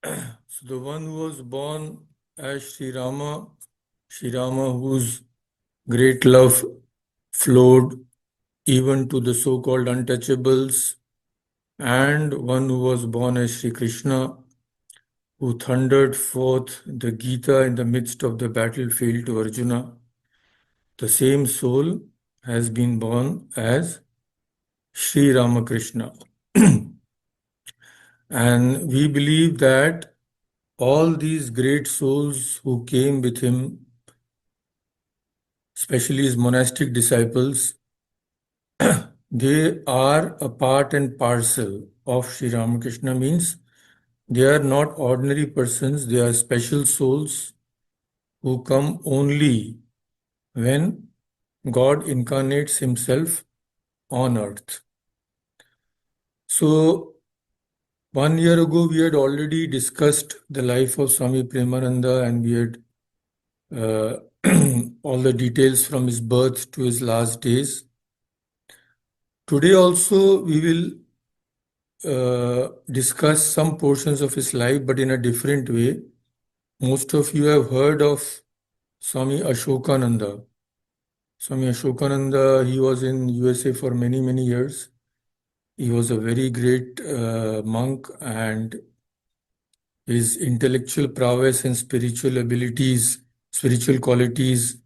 So the one who was born as Sri Rama whose great love flowed even to the so-called untouchables, and one who was born as Sri Krishna, who thundered forth the Gita in the midst of the battlefield to Arjuna. The same soul has been born as Sri Ramakrishna. And we believe that all these great souls who came with him, especially his monastic disciples, they are a part and parcel of Sri Ramakrishna, means they are not ordinary persons, they are special souls who come only when God incarnates himself on earth. So, 1 year ago, we had already discussed the life of Swami Premananda, and we had all the details from his birth to his last days. Today also, we will discuss some portions of his life, but in a different way. Most of you have heard of Swami Ashokananda. Swami Ashokananda, he was in USA for many, many years. He was a very great monk, and his intellectual prowess and spiritual abilities, spiritual qualities,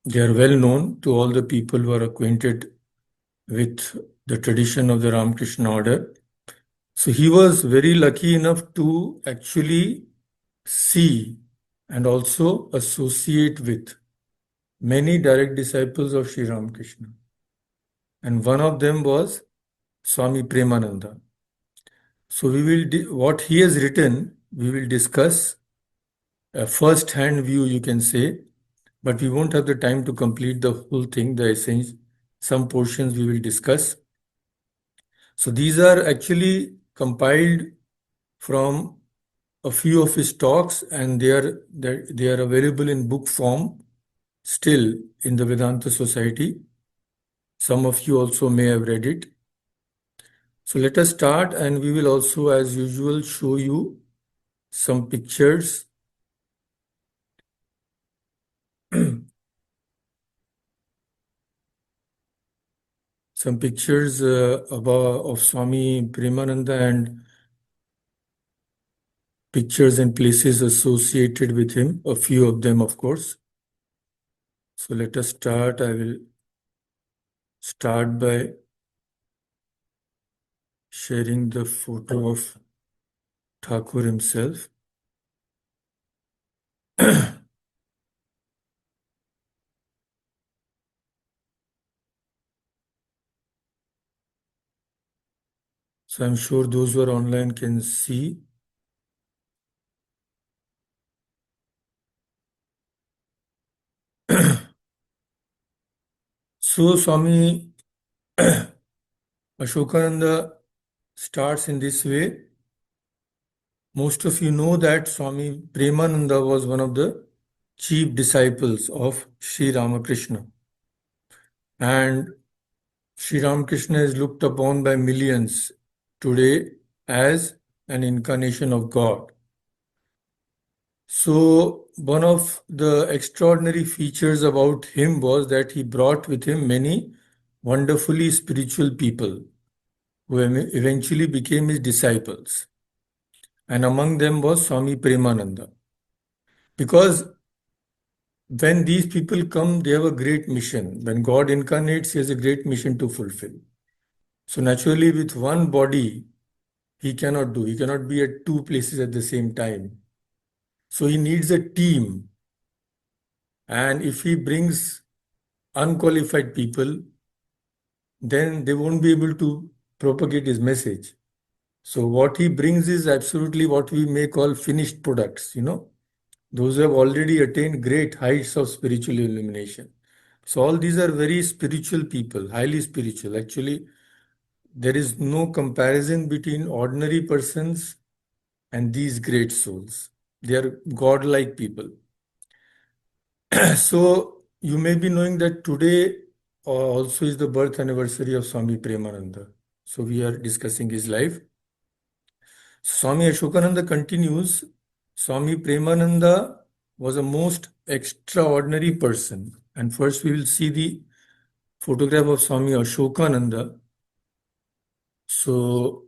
they are well known to all the people who are acquainted with the tradition of the Ramakrishna order. So he was very lucky enough to actually see and also associate with many direct disciples of Sri Ramakrishna. And one of them was Swami Premananda. So we will, what he has written, we will discuss a first-hand view, you can say, but we won't have the time to complete the whole thing, the essence. Some portions we will discuss. So these are actually compiled from a few of his talks, and they are available in book form still in the Vedanta Society. Some of you also may have read it. So let us start, and we will also, as usual, show you some pictures. Some pictures of Swami Premananda and pictures and places associated with him, a few of them, of course. So let us start. I will start by sharing the photo of Thakur himself. So I'm sure those who are online can see. So Swami Ashokananda starts in this way. Most of you know that Swami Premananda was one of the chief disciples of Sri Ramakrishna. And Sri Ramakrishna is looked upon by millions today as an incarnation of God. So one of the extraordinary features about him was that he brought with him many wonderfully spiritual people who eventually became his disciples. And among them was Swami Premananda. Because when these people come, they have a great mission. When God incarnates, he has a great mission to fulfill. So naturally, with one body, he cannot do. He cannot be at two places at the same time. So he needs a team. And if he brings unqualified people, then they won't be able to propagate his message. So what he brings is absolutely what we may call finished products, those who have already attained great heights of spiritual illumination. So all these are very spiritual people, highly spiritual. Actually, there is no comparison between ordinary persons and these great souls. They are godlike people. So you may be knowing that today also is the birth anniversary of Swami Premananda. So we are discussing his life. Swami Ashokananda continues, Swami Premananda was a most extraordinary person. And first we will see the photograph of Swami Ashokananda. So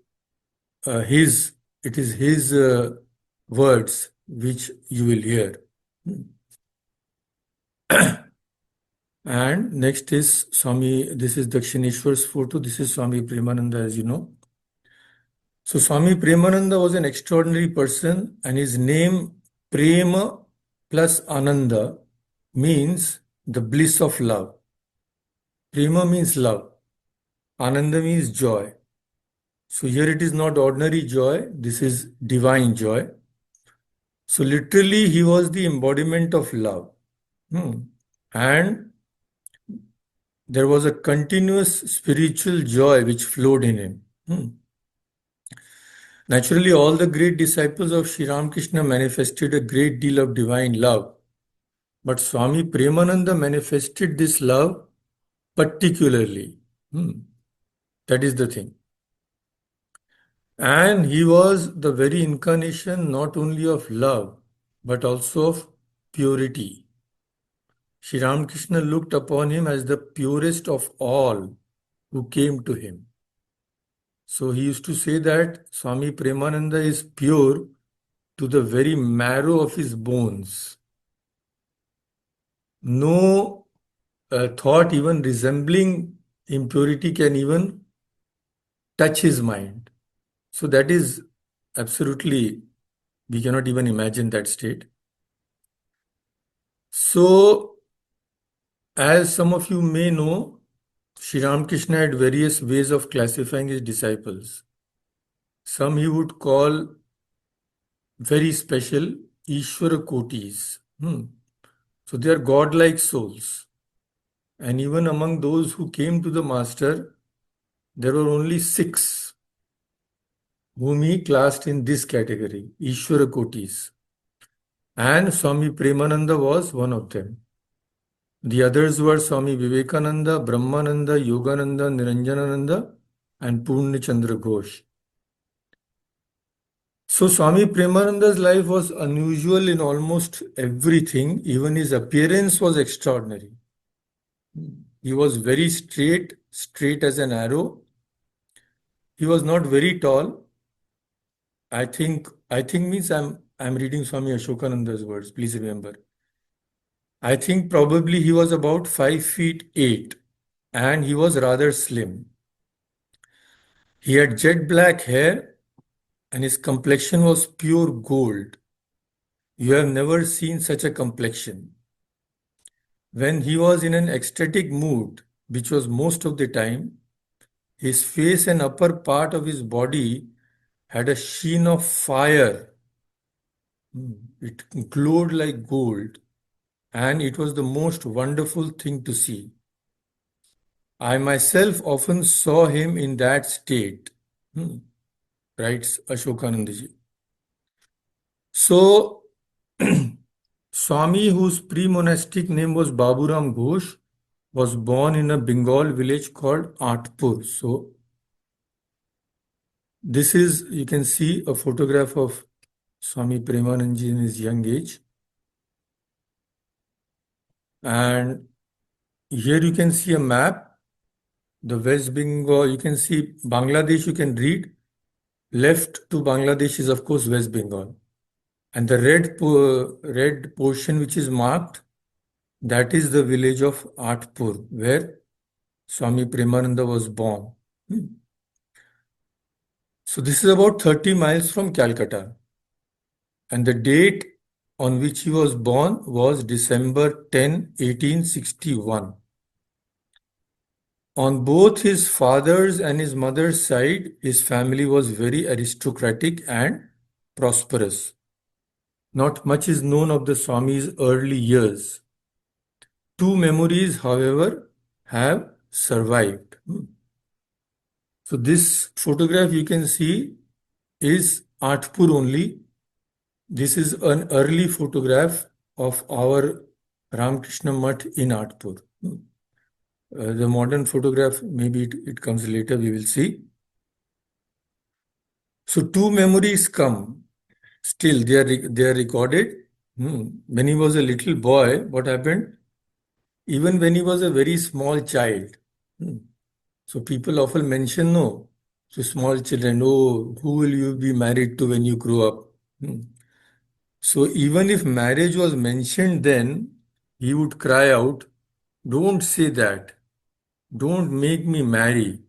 his it is his words which you will hear. And next is Swami, this is Dakshineshwar's photo. This is Swami Premananda, as you know. So Swami Premananda was an extraordinary person, and his name Prema plus Ananda means the bliss of love. Prema means love. Ananda means joy. So here it is not ordinary joy, this is divine joy. So literally he was the embodiment of love. And there was a continuous spiritual joy which flowed in him. Naturally, all the great disciples of Sri Ramakrishna manifested a great deal of divine love. But Swami Premananda manifested this love particularly. That is the thing. And he was the very incarnation not only of love, but also of purity. Sri Ramakrishna looked upon him as the purest of all who came to him. So he used to say that Swami Premananda is pure to the very marrow of his bones. No thought even resembling impurity can even touch his mind. So that is absolutely, we cannot even imagine that state. So, as some of you may know, Sri Ramakrishna had various ways of classifying his disciples. Some he would call very special Ishvara Kotis. So they are godlike souls. And even among those who came to the Master, there were only 6 whom he classed in this category, Ishvara Kotis. And Swami Premananda was one of them. The others were Swami Vivekananda, Brahmananda, Yogananda, Niranjanananda, and Purna Chandra Ghosh. So Swami Premananda's life was unusual in almost everything. Even his appearance was extraordinary. He was very straight as an arrow. He was not very tall. I think means I'm reading Swami Ashokananda's words. Please remember. I think probably he was about 5 feet 8, and he was rather slim. He had jet black hair, and his complexion was pure gold. You have never seen such a complexion. When he was in an ecstatic mood, which was most of the time, his face and upper part of his body had a sheen of fire. It glowed like gold, and it was the most wonderful thing to see. I myself often saw him in that state, writes Ashokanandaji. So, Swami, whose pre-monastic name was Baburam Ghosh, was born in a Bengal village called Atpur. So, this is, you can see a photograph of Swami Premanandaji in his young age. And here you can see a map. The West Bengal, you can see Bangladesh, you can read. Left to Bangladesh is, of course, West Bengal. And the red portion which is marked, that is the village of Atpur, where Swami Premananda was born. So this is about 30 miles from Calcutta. And the date on which he was born was December 10, 1861. On both his father's and his mother's side, his family was very aristocratic and prosperous. Not much is known of the Swami's early years. 2 memories, however, have survived. So this photograph you can see is Atpur only. This is an early photograph of our Ramakrishna Mutt in Atpur. The modern photograph, maybe it comes later, we will see. So two memories come. Still, they are recorded. When he was a little boy, what happened? Even when he was a very small child. Hmm. So people often mention, no, to small children, oh, who will you be married to when you grow up? Hmm. So even if marriage was mentioned then, he would cry out, don't say that. Don't make me marry.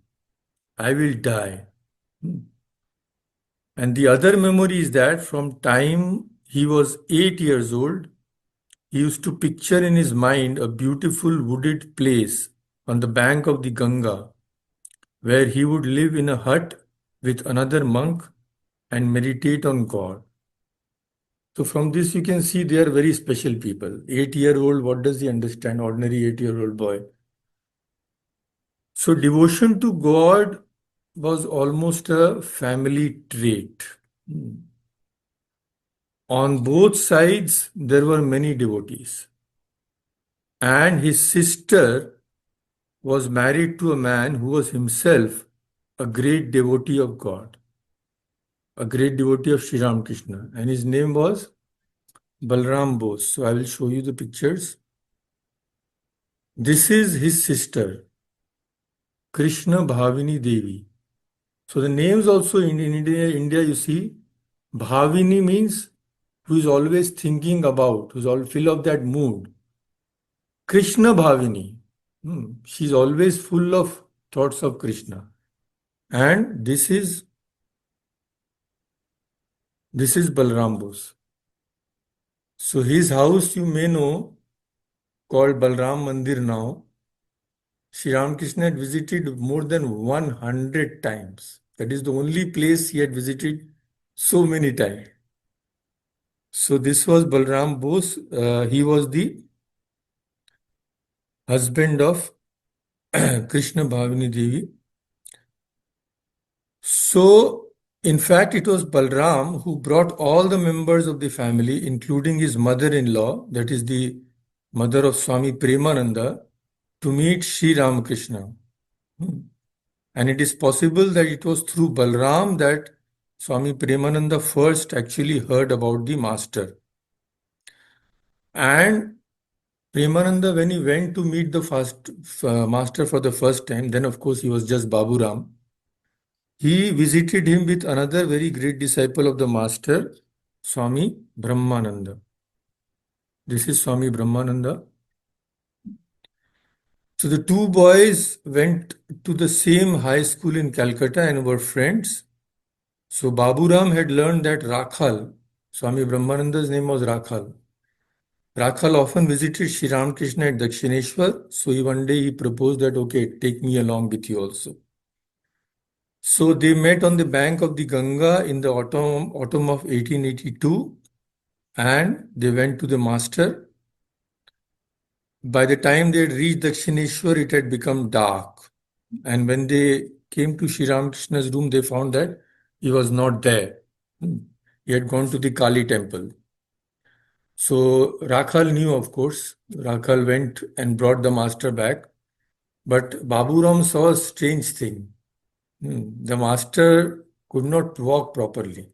I will die. Hmm. And the other memory is that from time he was 8 years old, he used to picture in his mind a beautiful wooded place on the bank of the Ganga where he would live in a hut with another monk and meditate on God. So from this you can see they are very special people. 8 year old, what does he understand? Ordinary 8 year old boy. So devotion to God was almost a family trait. Hmm. On both sides, there were many devotees. And his sister was married to a man who was himself a great devotee of God, a great devotee of Sri Ramakrishna. And his name was Balram Bose. So I will show you the pictures. This is his sister, Krishna Bhavini Devi. So the names also in India, you see, Bhavini means who is always thinking about, who's all full of that mood. Krishna Bhavini. She's always full of thoughts of Krishna. And this is Balram Bose. So his house you may know called Balram Mandir now. Sri Ramakrishna had visited more than 100 times. That is the only place he had visited so many times. So this was Balram Bose. He was the husband of Krishna Bhavini Devi. So, in fact, it was Balram who brought all the members of the family, including his mother-in-law, that is the mother of Swami Premananda, to meet Sri Ramakrishna. Hmm. And it is possible that it was through Balram that Swami Premananda first actually heard about the master. And Premananda, when he went to meet the first master for the first time, then of course he was just Babu Ram. He visited him with another very great disciple of the master, Swami Brahmananda. This is Swami Brahmananda. So the two boys went to the same high school in Calcutta and were friends. So Babu Ram had learned that Rakhal, Swami Brahmananda's name was Rakhal. Rakhal often visited Sri Ramakrishna at Dakshineshwar. So one day he proposed that, okay, take me along with you also. So they met on the bank of the Ganga in the autumn of 1882 and they went to the master. By the time they had reached Dakshineshwar, it had become dark. And when they came to Sri Ramakrishna's room, they found that he was not there. He had gone to the Kali temple. So Rakhal knew, of course. Rakhal went and brought the master back. But Babu Ram saw a strange thing. The master could not walk properly.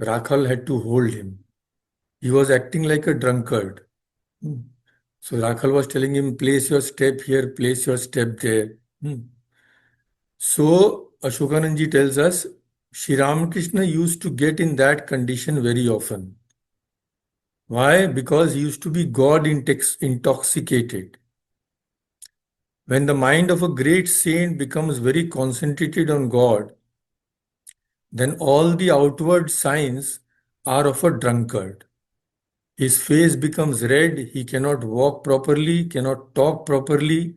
Rakhal had to hold him. He was acting like a drunkard. So Rakhal was telling him, place your step here, place your step there. So Ashokananji tells us, Sri Ramakrishna used to get in that condition very often. Why? Because he used to be God intoxicated. When the mind of a great saint becomes very concentrated on God, then all the outward signs are of a drunkard. His face becomes red, he cannot walk properly, cannot talk properly,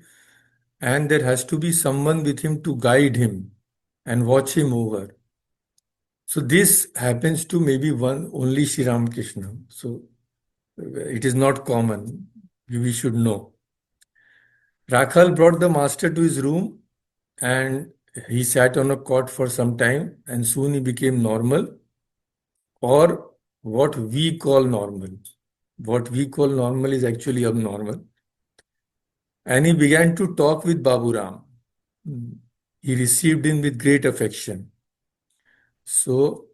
and there has to be someone with him to guide him and watch him over. So this happens to maybe one only Sri Ramakrishna. So it is not common. We should know. Rakhal brought the master to his room and he sat on a cot for some time and soon he became normal or what we call normal. What we call normal is actually abnormal. And he began to talk with Babu Ram. He received him with great affection. So,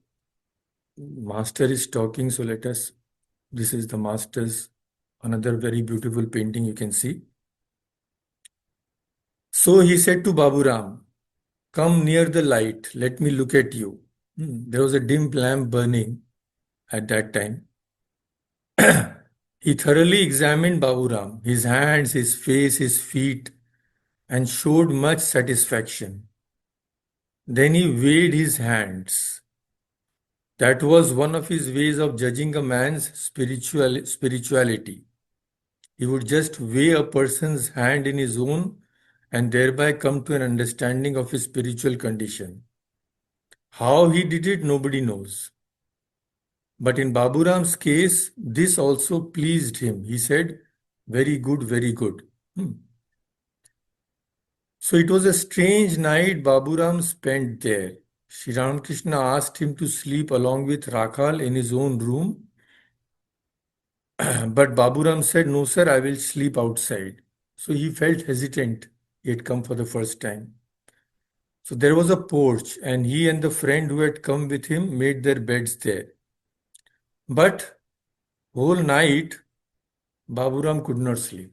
Master is talking. So, this is the Master's, another very beautiful painting you can see. So, he said to Baburam, "Come near the light, let me look at you." There was a dim lamp burning at that time. He thoroughly examined Baburam, his hands, his face, his feet, and showed much satisfaction. Then he weighed his hands. That was one of his ways of judging a man's spirituality. He would just weigh a person's hand in his own and thereby come to an understanding of his spiritual condition. How he did it, nobody knows. But in Baburam's case, this also pleased him. He said, "Very good, very good." Hmm. So it was a strange night Baburam spent there. Sri Ramakrishna asked him to sleep along with Rakhal in his own room. But Baburam said, "No, sir, I will sleep outside." So he felt hesitant. He had come for the first time. So there was a porch, and he and the friend who had come with him made their beds there. But whole night, Baburam could not sleep.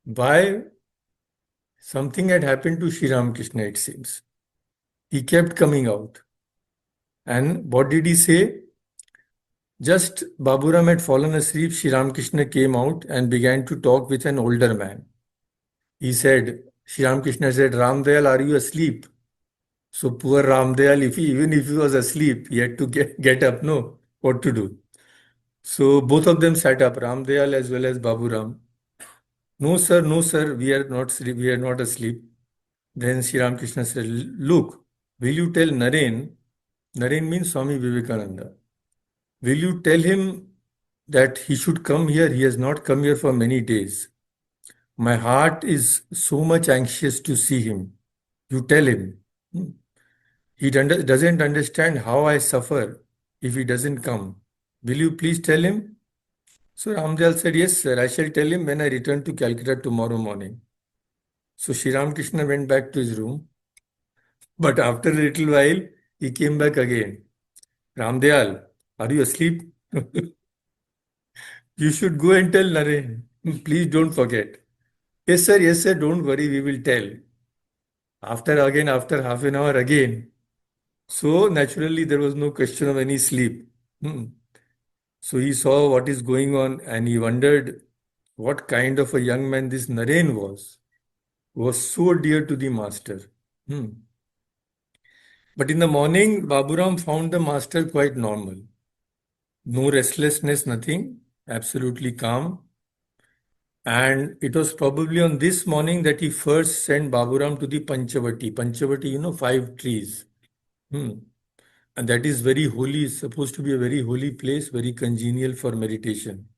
Why? Something had happened to Sri Ramakrishna, it seems. He kept coming out. And what did he say? Just Baburam had fallen asleep, Sri Ramakrishna came out and began to talk with an older man. He said, Sri Ramakrishna said, "Ramdayal, are you asleep?" So poor Ramdayal, even if he was asleep, he had to get up, no, what to do? So both of them sat up, Ramdayal as well as Baburam. No sir, we are not sleep, we are not asleep. Then Sri Ramakrishna said, "Look, will you tell Naren?" Naren means Swami Vivekananda. "Will you tell him that he should come here? He has not come here for many days. My heart is so much anxious to see him. You tell him. He doesn't understand how I suffer if he doesn't come. Will you please tell him?" So Ramdayal said, "Yes, sir, I shall tell him when I return to Calcutta tomorrow morning." So Sri Ramakrishna went back to his room. But after a little while, he came back again. "Ramdayal, are you asleep?" "You should go and tell Naren. Please don't forget." Yes, sir, don't worry, we will tell." After half an hour again. So naturally, there was no question of any sleep. So he saw what is going on and he wondered what kind of a young man this Naren was, who was so dear to the master. But in the morning, Baburam found the master quite normal. No restlessness, nothing, absolutely calm. And it was probably on this morning that he first sent Baburam to the Panchavati. Panchavati, 5 trees. Hmm. And that is very holy, it's supposed to be a very holy place, very congenial for meditation.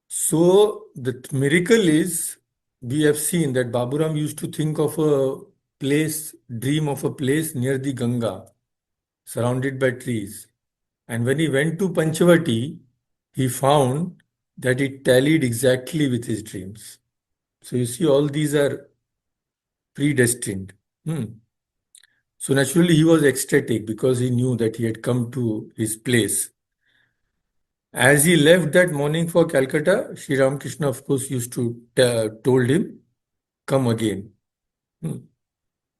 So the miracle is, we have seen that Baburam used to think of a place, dream of a place near the Ganga, surrounded by trees. And when he went to Panchavati, he found that it tallied exactly with his dreams. So you see, all these are predestined. So naturally, he was ecstatic because he knew that he had come to his place. As he left that morning for Calcutta, Sri Ramakrishna, of course, used to told him, "Come again."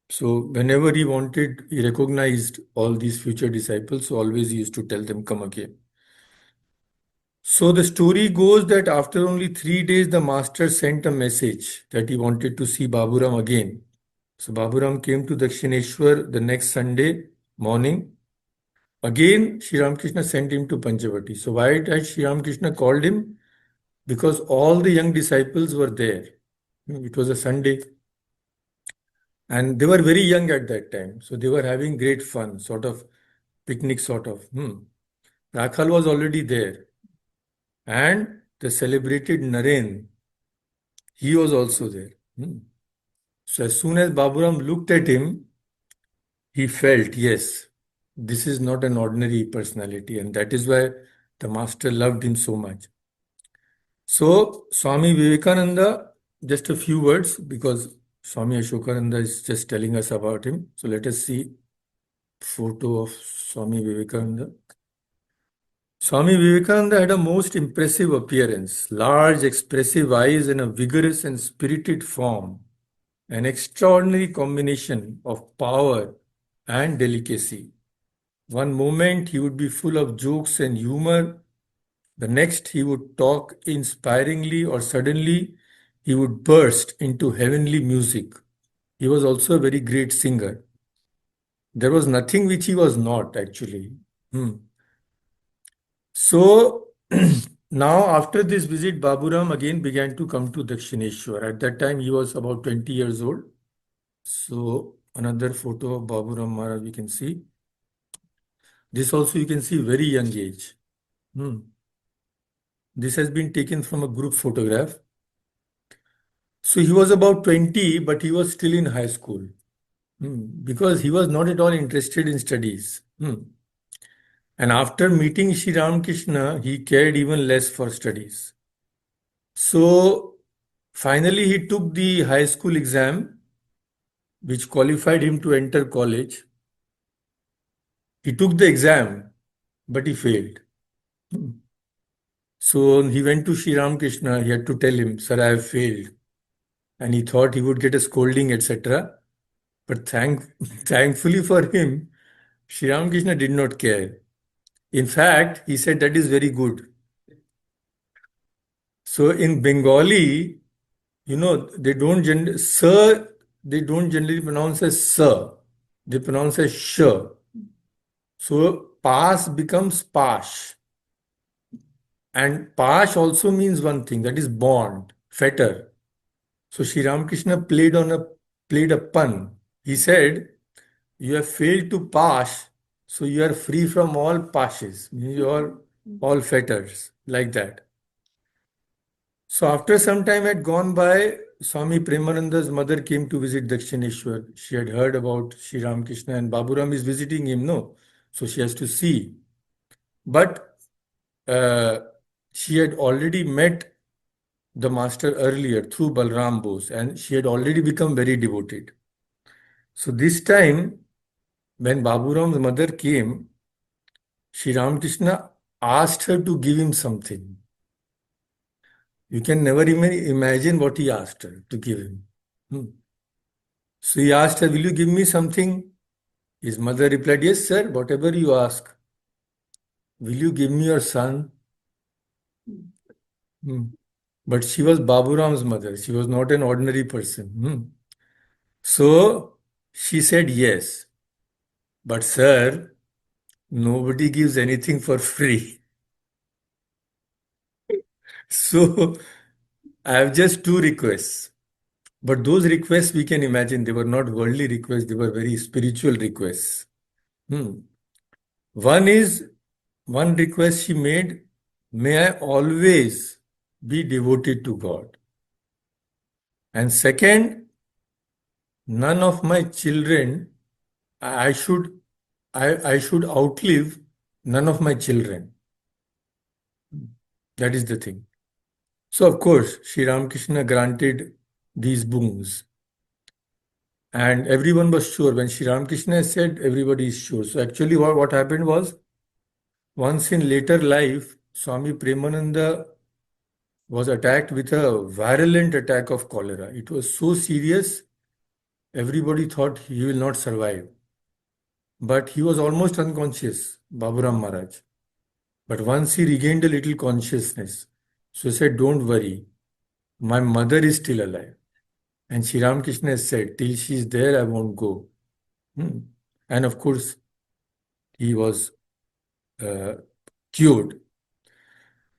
So whenever he wanted, he recognized all these future disciples, so always he used to tell them, "Come again." So the story goes that after only 3 days, the master sent a message that he wanted to see Baburam again. So Baburam came to Dakshineshwar the next Sunday morning. Again, Sri Ramakrishna sent him to Panchavati. So why had Sri Ramakrishna called him? Because all the young disciples were there. It was a Sunday. And they were very young at that time. So they were having great fun, sort of picnic sort of. Rakhal was already there. And the celebrated Naren, he was also there. So as soon as Baburam looked at him, he felt, yes, this is not an ordinary personality. And that is why the master loved him so much. So Swami Vivekananda, just a few words because Swami Ashokananda is just telling us about him. So let us see photo of Swami Vivekananda. Swami Vivekananda had a most impressive appearance, large, expressive eyes, and a vigorous and spirited form, an extraordinary combination of power and delicacy. One moment he would be full of jokes and humor, the next he would talk inspiringly, or suddenly he would burst into heavenly music. He was also a very great singer. There was nothing which he was not, actually. Hmm. So now, after this visit, Baburam again began to come to Dakshineshwar. At that time, he was about 20 years old. So another photo of Baburam Maharaj we can see. This also you can see very young age. Hmm. This has been taken from a group photograph. So he was about 20, but he was still in high school. Because he was not at all interested in studies. And after meeting Sri Ramakrishna, he cared even less for studies. So finally, he took the high school exam, which qualified him to enter college. He took the exam, but he failed. So he went to Sri Ramakrishna. He had to tell him, "Sir, I have failed." And he thought he would get a scolding, etc. But thankfully for him, Sri Ramakrishna did not care. In fact, he said that is very good. So in Bengali, sir, they don't generally pronounce as sir. They pronounce as sh. So pass becomes pash. And pash also means one thing, that is bond, fetter. So Sri Ramakrishna played a pun. He said, "You have failed to pass, so you are free from all pashes, means you are all fetters," like that. So after some time had gone by, Swami Premananda's mother came to visit Dakshineshwar. She had heard about Sri Ramakrishna and Baburam is visiting him, no? So she has to see. But uh, she had already met the master earlier through Balram Bose, and she had already become very devoted. So this time, when Baburam's mother came, Sri Ramakrishna asked her to give him something. You can never even imagine what he asked her to give him. Hmm. So he asked her, "Will you give me something?" His mother replied, "Yes, sir, whatever you ask." "Will you give me your son?" Hmm. But she was Baburam's mother. She was not an ordinary person. So she said, "Yes. But, sir, nobody gives anything for free. So I have just two requests." But those requests we can imagine, they were not worldly requests, they were very spiritual requests. One is, one request she made, "May I always be devoted to God." And second, none of my children, I should, I should outlive none of my children. That is the thing. So of course, Sri Ramakrishna granted these boons. And everyone was sure. When Sri Ramakrishna said, everybody is sure. So actually what happened was, once in later life, Swami Premananda was attacked with a virulent attack of cholera. It was so serious, everybody thought he will not survive. But he was almost unconscious, Baburam Maharaj. But once he regained a little consciousness, so he said, "Don't worry, my mother is still alive." And Sri Ramakrishna said, "Till she is there, I won't go." And of course, he was uh, cured.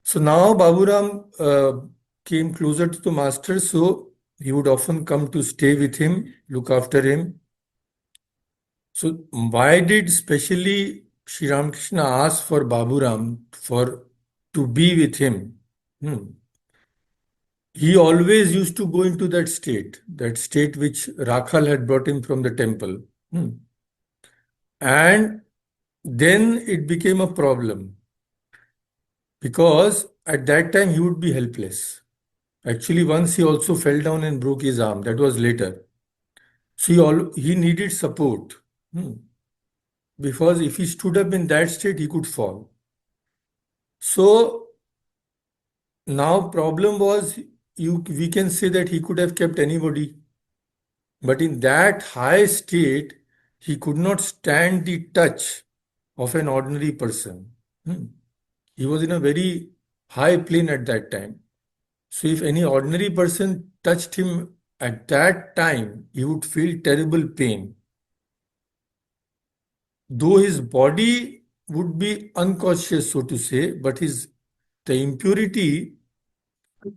So now Baburam came closer to the master, so he would often come to stay with him, look after him. So why did specially Sri Ramakrishna ask for Baburam for to be with him? He always used to go into that state which Rakhal had brought him from the temple. And then it became a problem because at that time he would be helpless. Actually, once he also fell down and broke his arm. That was later. So he needed support. because if he stood up in that state, he could fall. So now problem was, we can say that he could have kept anybody, but in that high state, he could not stand the touch of an ordinary person. Hmm. He was in a very high plane at that time. So if any ordinary person touched him at that time, he would feel terrible pain. Though his body would be unconscious, so to say, but the impurity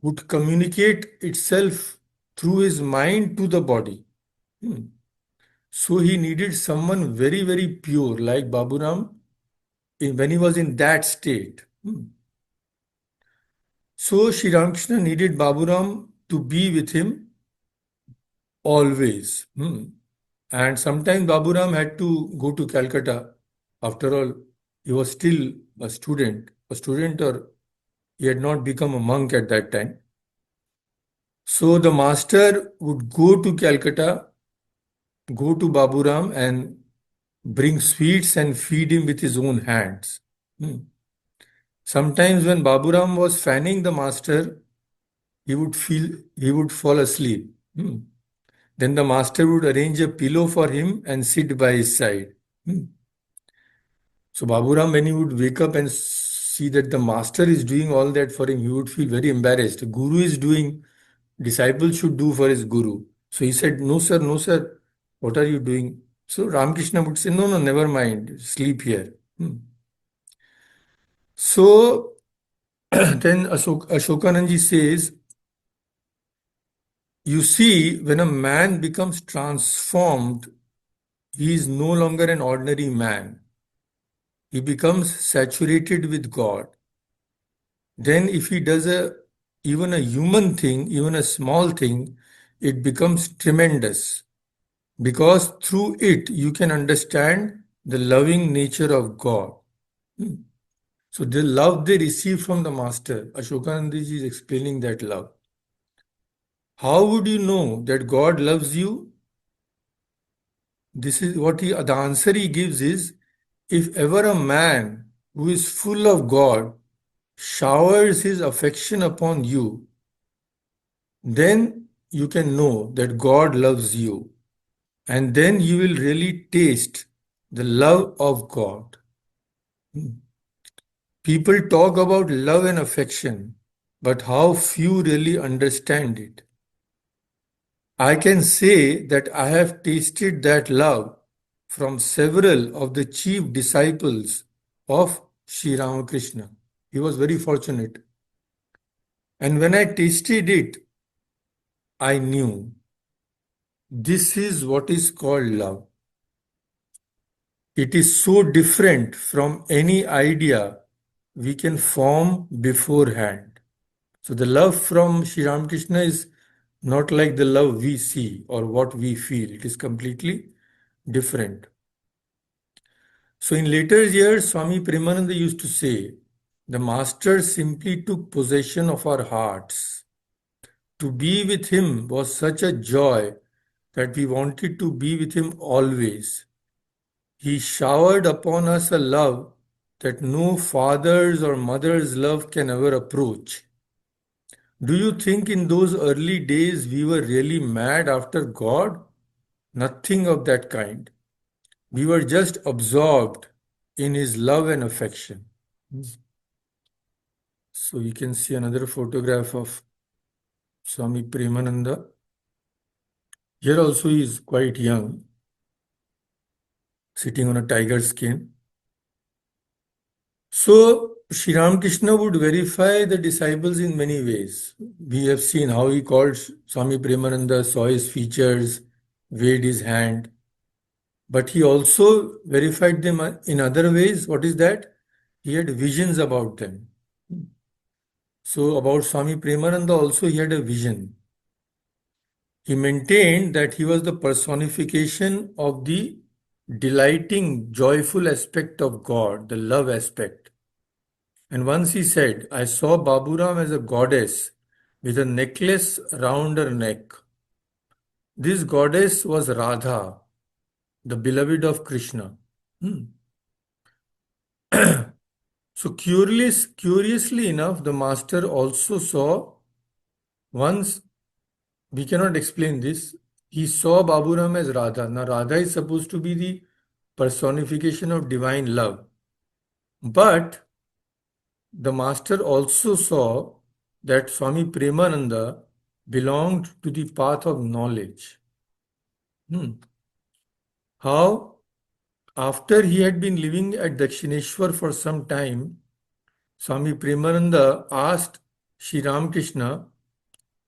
would communicate itself through his mind to the body. Hmm. So he needed someone very, very pure, like Baburam, when he was in that state. Hmm. So Sri Ramakrishna needed Baburam to be with him always. Hmm. And sometimes Baburam had to go to Calcutta. After all, he was still a student, or he had not become a monk at that time. So the master would go to Calcutta, go to Baburam and bring sweets and feed him with his own hands. Hmm. Sometimes when Baburam was fanning the master, he would fall asleep. Hmm. Then the master would arrange a pillow for him and sit by his side. Hmm. So Baburam, when he would wake up and see that the master is doing all that for him, he would feel very embarrassed. The guru is doing, disciple should do for his guru. So he said, no sir, no sir, what are you doing? So Ramakrishna would say, no, no, never mind, sleep here. Hmm. So then Ashokananji says, you see, when a man becomes transformed, he is no longer an ordinary man. He becomes saturated with God. Then if he does even a human thing, even a small thing, it becomes tremendous, because through it you can understand the loving nature of God. Hmm. So the love they receive from the master, Ashokanandaji is explaining that love. How would you know that God loves you? This is what the answer he gives is, if ever a man who is full of God showers his affection upon you, then you can know that God loves you. And then you will really taste the love of God. People talk about love and affection, but how few really understand it. I can say that I have tasted that love from several of the chief disciples of Sri Ramakrishna. He was very fortunate. And when I tasted it, I knew this is what is called love. It is so different from any idea we can form beforehand. So the love from Sri Ramakrishna is not like the love we see or what we feel. It is completely different. So in later years, Swami Premananda used to say, the Master simply took possession of our hearts. To be with him was such a joy that we wanted to be with him always. He showered upon us a love that no father's or mother's love can ever approach. Do you think in those early days we were really mad after God? Nothing of that kind. We were just absorbed in his love and affection. So you can see another photograph of Swami Premananda. Here also he is quite young, sitting on a tiger skin. So Sri Ramakrishna would verify the disciples in many ways. We have seen how he called Swami Premananda, saw his features, weighed his hand. But he also verified them in other ways. What is that? He had visions about them. So about Swami Premananda also he had a vision. He maintained that he was the personification of the delighting, joyful aspect of God, the love aspect. And once he said, I saw Baburam as a goddess with a necklace round her neck. This goddess was Radha, the beloved of Krishna. Hmm. So curiously enough, the master also saw once, we cannot explain this, he saw Baburam as Radha. Now Radha is supposed to be the personification of divine love. But the master also saw that Swami Premananda belonged to the path of knowledge. Hmm. How, after he had been living at Dakshineshwar for some time, Swami Premananda asked Sri Ramakrishna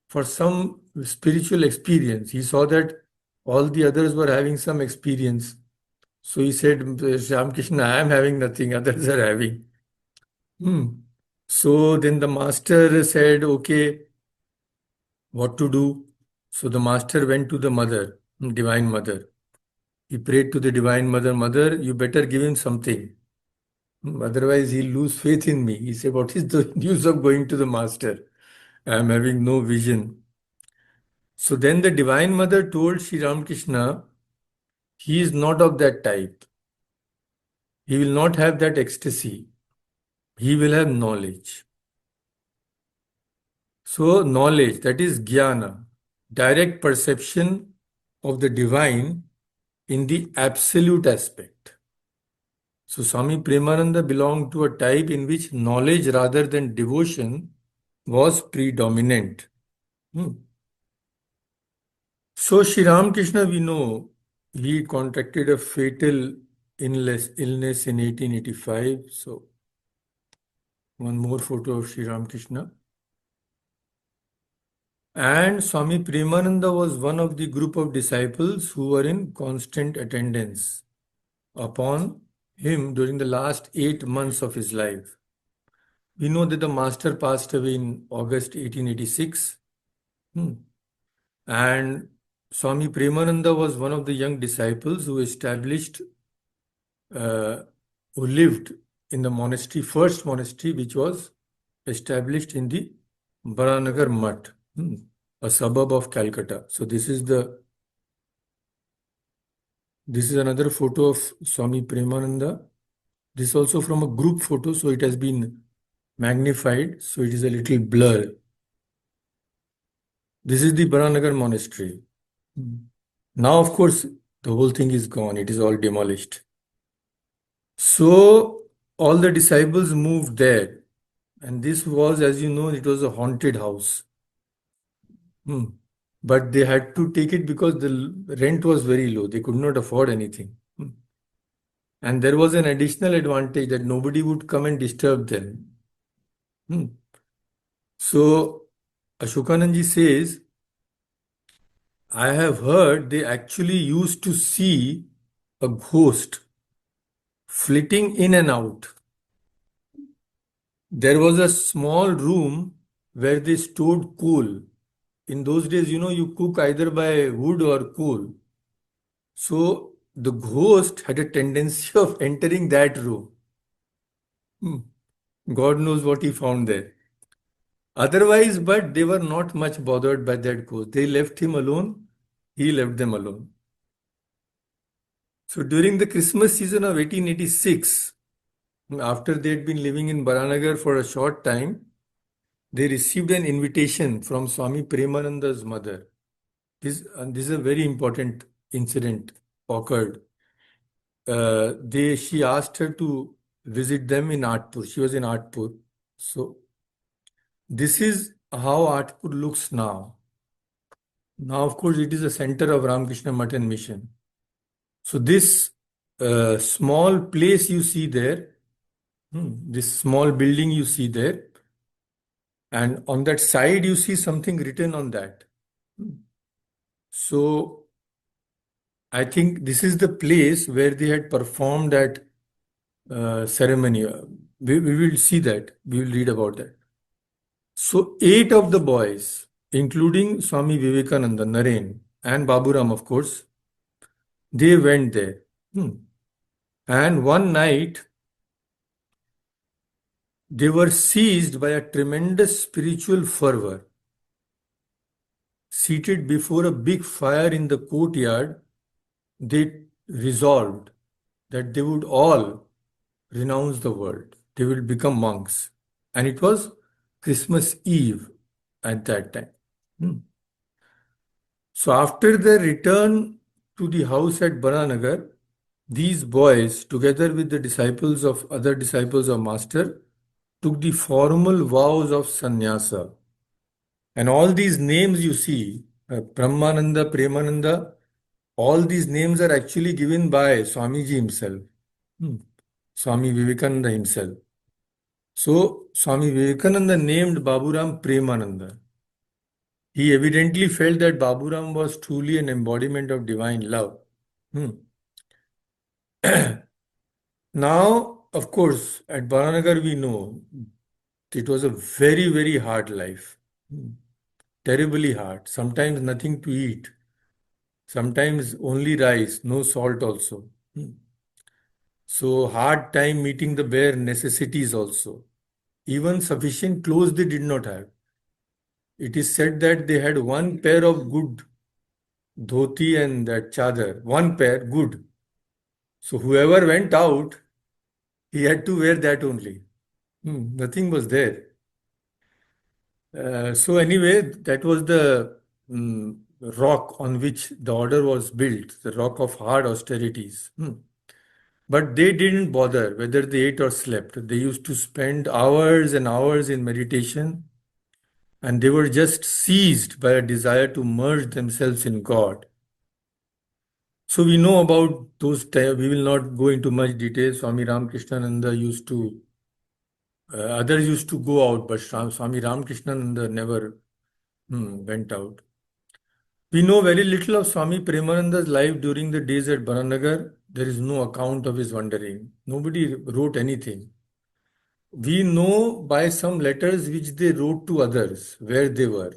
for some spiritual experience. He saw that all the others were having some experience. So he said, Ramakrishna, I am having nothing, others are having. Hmm. So then the master said, okay, what to do? So the master went to the mother, Divine Mother. He prayed to the Divine Mother, Mother, you better give him something. Otherwise, he'll lose faith in me. He said, what is the use of going to the master? I am having no vision. So then the Divine Mother told Sri Ramakrishna, he is not of that type. He will not have that ecstasy. He will have knowledge. So, knowledge, that is jnana, direct perception of the divine in the absolute aspect. So, Swami Premananda belonged to a type in which knowledge rather than devotion was predominant. Hmm. So, Sri Ramakrishna, we know, he contracted a fatal illness in 1885. So, one more photo of Sri Ramakrishna. And Swami Premananda was one of the group of disciples who were in constant attendance upon him during the last 8 months of his life. We know that the master passed away in August 1886. Hmm. And Swami Premananda was one of the young disciples who established, uh, who lived in the monastery, first monastery, which was established in the Baranagar Mutt, a suburb of Calcutta. So this is another photo of Swami Premananda. This is also from a group photo, so it has been magnified, so it is a little blur. This is the Baranagar monastery. Now, of course, the whole thing is gone. It is all demolished. So all the disciples moved there. And this was, as you know, it was a haunted house. Hmm. But they had to take it because the rent was very low. They could not afford anything. Hmm. And there was an additional advantage that nobody would come and disturb them. Hmm. So Ashokananji says, I have heard they actually used to see a ghost flitting in and out. There was a small room where they stored coal. In those days, you cook either by wood or coal. So the ghost had a tendency of entering that room. Hmm. God knows what he found there. Otherwise, but they were not much bothered by that ghost. They left him alone. He left them alone. So during the Christmas season of 1886, after they had been living in Baranagar for a short time, they received an invitation from Swami Premananda's mother. This is a very important incident occurred. She asked her to visit them in Atpur. She was in Atpur. So this is how Atpur looks now. Now, of course, it is the center of Ramakrishna Matan Mission. So this small place you see there, this small building you see there, and on that side you see something written on that. So I think this is the place where they had performed that ceremony. We will see that. We will read about that. So 8 of the boys, including Swami Vivekananda, Naren, and Baburam, of course, they went there. And one night, they were seized by a tremendous spiritual fervor. Seated before a big fire in the courtyard, they resolved that they would all renounce the world. They will become monks. And it was Christmas Eve at that time. Hmm. So after their return to the house at Baranagar, these boys, together with the disciples of other disciples of Master, took the formal vows of sannyasa. And all these names you see, Brahmananda, Premananda, all these names are actually given by Swamiji himself, hmm, Swami Vivekananda himself. So Swami Vivekananda named Baburam Premananda. He evidently felt that Baburam was truly an embodiment of divine love. Hmm. Now, of course, at Baranagar we know it was a very, very hard life. Hmm. Terribly hard. Sometimes nothing to eat. Sometimes only rice, no salt also. Hmm. So hard time meeting the bare necessities also. Even sufficient clothes they did not have. It is said that they had one pair of good dhoti and that chadar. One pair, good. So whoever went out, he had to wear that only. Nothing was there. So anyway, that was the rock on which the order was built, the rock of hard austerities. But they didn't bother whether they ate or slept. They used to spend hours and hours in meditation, and they were just seized by a desire to merge themselves in God. So we know about those times. We will not go into much detail. Swami Ramakrishna used to, others used to go out, but Swami Ramakrishna never went out. We know very little of Swami Premananda's life during the days at Baranagar. There is no account of his wandering. Nobody wrote anything. We know by some letters which they wrote to others where they were.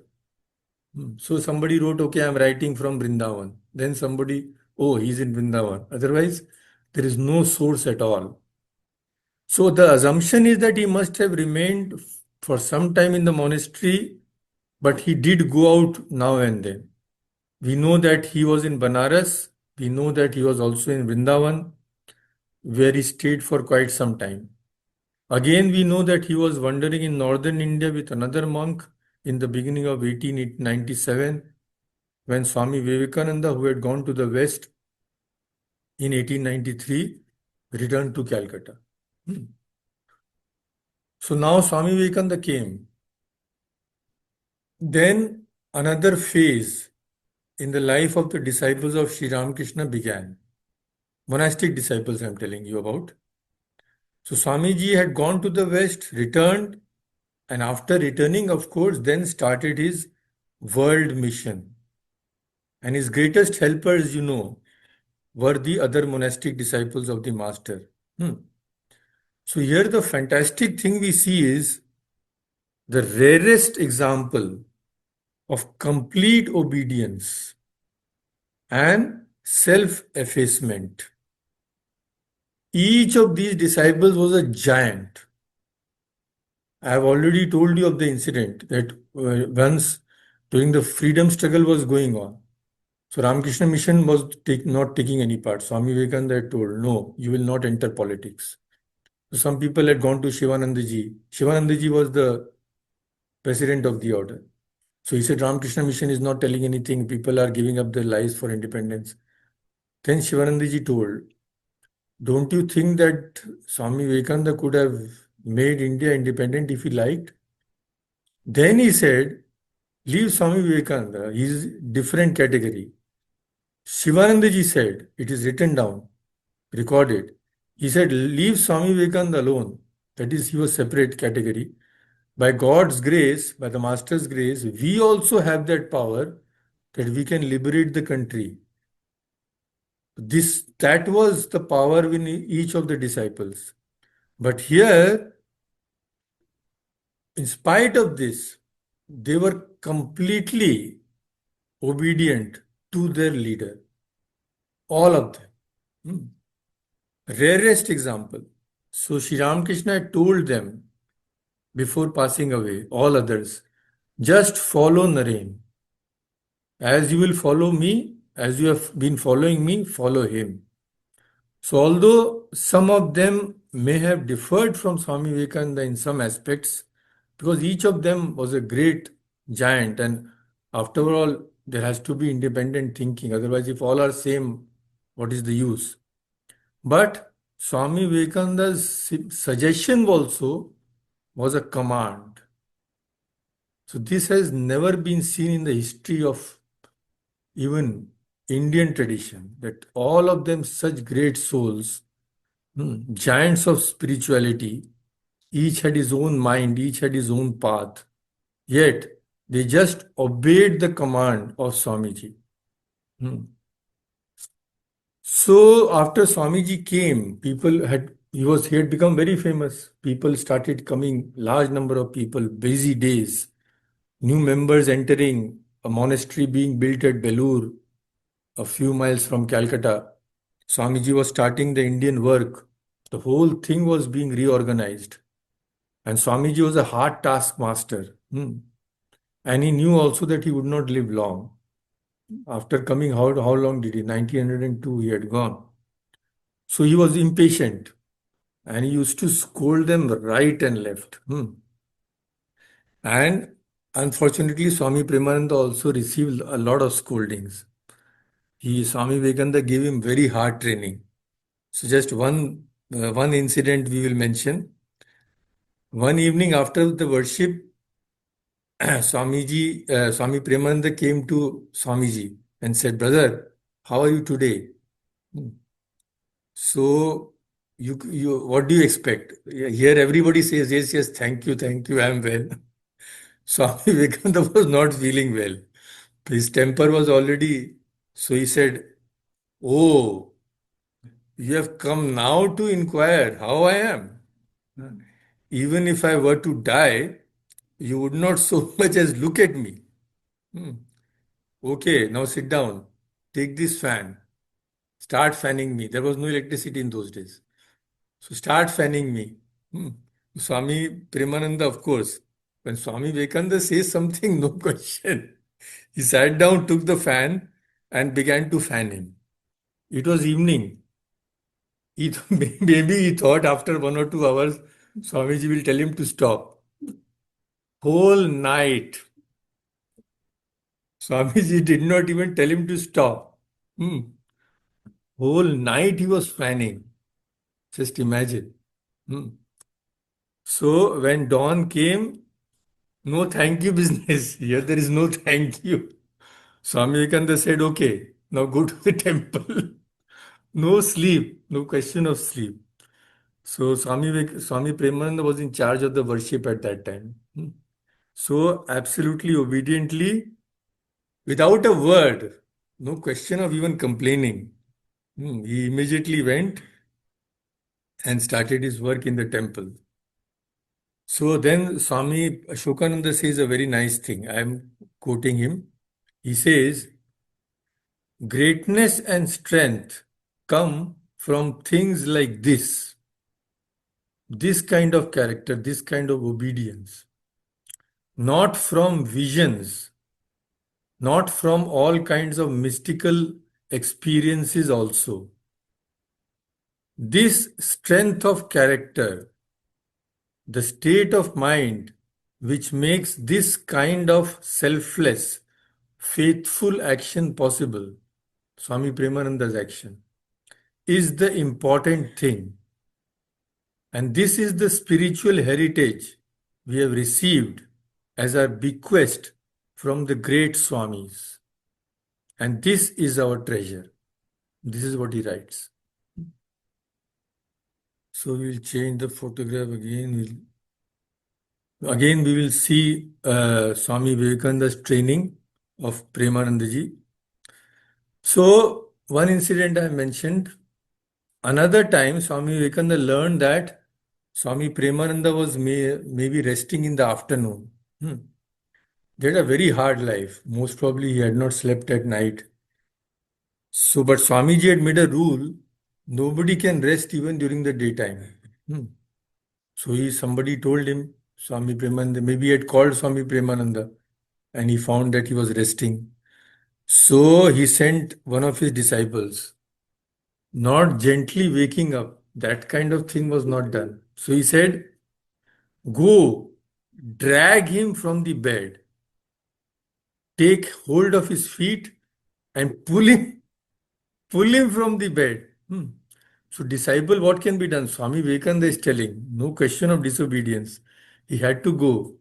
So somebody wrote, okay, I'm writing from Vrindavan. Then somebody, oh, he's in Vrindavan. Otherwise, there is no source at all. So the assumption is that he must have remained for some time in the monastery, but he did go out now and then. We know that he was in Banaras. We know that he was also in Vrindavan, where he stayed for quite some time. Again, we know that he was wandering in northern India with another monk in the beginning of 1897, when Swami Vivekananda, who had gone to the west in 1893, returned to Calcutta. So now Swami Vivekananda came. Then another phase in the life of the disciples of Sri Ramakrishna began. Monastic disciples I'm telling you about. So Swamiji had gone to the west, returned, and after returning, of course, then started his world mission. And his greatest helpers, were the other monastic disciples of the master. So here the fantastic thing we see is the rarest example of complete obedience and self-effacement. Each of these disciples was a giant. I have already told you of the incident that once during the freedom struggle was going on. So Ramakrishna Mission was not taking any part. Swami Vivekananda had told, no, you will not enter politics. So some people had gone to Shivanandaji. Shivanandaji was the president of the order. So he said, Ramakrishna Mission is not telling anything. People are giving up their lives for independence. Then Shivanandaji told, don't you think that Swami Vivekananda could have made India independent if he liked? Then he said, leave Swami Vivekananda. He is different category. Shivanandaji said, it is written down, recorded. He said, leave Swami Vivekananda alone. That is, he was separate category. By God's grace, by the Master's grace, we also have that power that we can liberate the country. That was the power in each of the disciples. But here, in spite of this, they were completely obedient to their leader. All of them. Rarest example. So Sri Ramakrishna had told them before passing away, all others, just follow Naren. As you will follow me, as you have been following me, follow him. So, although some of them may have differed from Swami Vivekananda in some aspects, because each of them was a great giant, and after all, there has to be independent thinking. Otherwise, if all are same, what is the use? But Swami Vivekananda's suggestion also was a command. So, this has never been seen in the history of even Indian tradition, that all of them, such great souls, giants of spirituality, each had his own mind, each had his own path. Yet they just obeyed the command of Swamiji. Hmm. So after Swamiji came, he had become very famous. People started coming, large number of people, busy days, new members entering, a monastery being built at Belur, a few miles from Calcutta. Swamiji was starting the Indian work. The whole thing was being reorganized. And Swamiji was a hard taskmaster. And he knew also that he would not live long. After coming, how long did he? 1902, he had gone. So he was impatient and he used to scold them right and left. And unfortunately, Swami Premananda also received a lot of scoldings. Swami Vivekananda gave him very hard training. So just one incident we will mention. One evening after the worship, Swami Premananda came to Swamiji and said, "Brother, how are you today?" Hmm. So, what do you expect? Here, everybody says, "Yes, yes, thank you, I am well." Swami Vivekananda was not feeling well. His temper was already. So he said, "Oh, you have come now to inquire how I am. Even if I were to die, you would not so much as look at me. Hmm. Okay, now sit down. Take this fan. Start fanning me." There was no electricity in those days. So start fanning me. Hmm. Swami Premananda, of course. When Swami Vivekananda says something, no question. He sat down, took the fan, and began to fan him. It was evening. Maybe he thought after 1 or 2 hours, Swamiji will tell him to stop. Whole night, Swamiji did not even tell him to stop. Hmm. Whole night he was fanning. Just imagine. Hmm. So when dawn came, no thank you business. Here there is no thank you. Swami Vivekananda said, "Okay, now go to the temple." No sleep, no question of sleep. So Swami Premananda was in charge of the worship at that time. So absolutely obediently, without a word, no question of even complaining. He immediately went and started his work in the temple. So then Swami Ashokananda says a very nice thing. I am quoting him. He says, "Greatness and strength come from things like this kind of character, this kind of obedience, not from visions, not from all kinds of mystical experiences also. This strength of character, the state of mind which makes this kind of selfless, faithful action possible, Swami Premananda's action, is the important thing. And this is the spiritual heritage we have received as our bequest from the great Swamis. And this is our treasure." This is what he writes. So we'll change the photograph again. Again, we will see Swami Vivekananda's training of Premanandaji. So, one incident I mentioned. Another time, Swami Vivekananda learned that Swami Premananda was maybe resting in the afternoon. They had a very hard life. Most probably, he had not slept at night. So, but Swamiji had made a rule: nobody can rest even during the daytime. So, somebody told him, Swami Premananda, maybe he had called Swami Premananda and he found that he was resting. So, he sent one of his disciples not gently waking up. That kind of thing was not done. So he said, go, drag him from the bed, take hold of his feet, and pull him from the bed. So, disciple, what can be done? Swami Vivekananda is telling, no question of disobedience. He had to go.